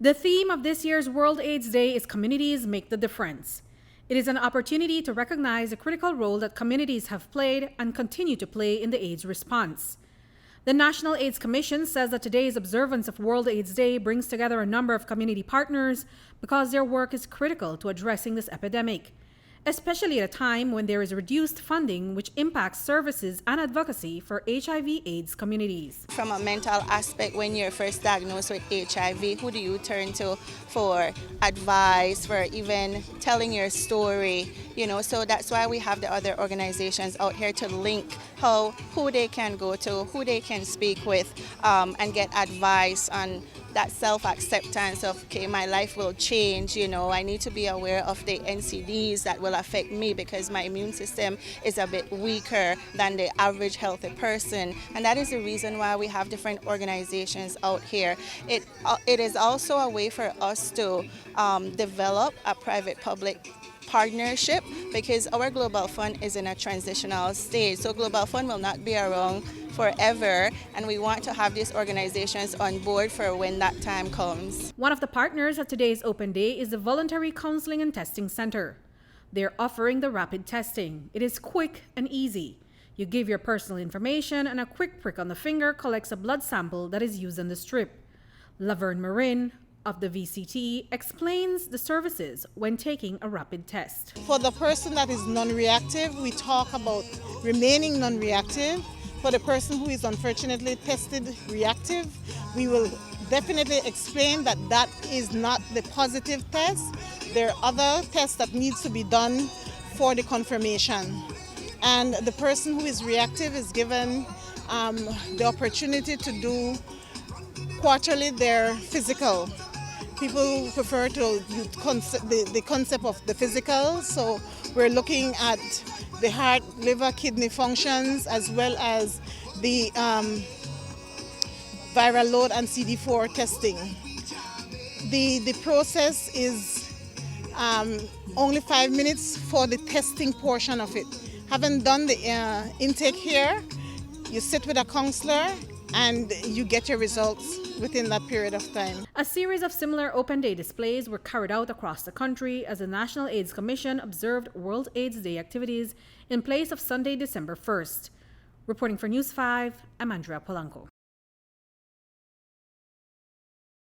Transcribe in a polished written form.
The theme of this year's World AIDS Day is Communities Make the Difference. It is an opportunity to recognize the critical role that communities have played and continue to play in the AIDS response. The National AIDS Commission says that today's observance of World AIDS Day brings together a number of community partners because their work is critical to addressing this epidemic, especially at a time when there is reduced funding which impacts services and advocacy for HIV/AIDS communities. From a mental aspect, when you're first diagnosed with HIV, who do you turn to for advice, for even telling your story? So that's why we have the other organizations out here to link who they can go to, who they can speak with, and get advice on that self-acceptance of, okay, my life will change, I need to be aware of the NCDs that will affect me because my immune system is a bit weaker than the average healthy person. And that is the reason why we have different organizations out here. It is also a way for us to develop a private-public partnership because our Global Fund is in a transitional stage. So Global Fund will not be around forever, and we want to have these organizations on board for when that time comes. One of the partners at today's open day is the Voluntary Counseling and Testing Center. They're offering the rapid testing. It is quick and easy. You give your personal information and a quick prick on the finger collects a blood sample that is used in the strip. Laverne Marin of the VCT explains the services when taking a rapid test. For the person that is non-reactive, we talk about remaining non-reactive. For the person who is unfortunately tested reactive, we will definitely explain that that is not the positive test. There are other tests that needs to be done for the confirmation. And the person who is reactive is given the opportunity to do quarterly their physical. People prefer to use the concept of the physical, so we're looking at the heart, liver, kidney functions, as well as the viral load and CD4 testing. The process is only 5 minutes for the testing portion of it. Having done the intake here, you sit with a counselor and you get your results within that period of time. A series of similar open day displays were carried out across the country as the National AIDS Commission observed World AIDS Day activities in place of Sunday, December 1st. Reporting for News 5, I'm Andrea Polanco.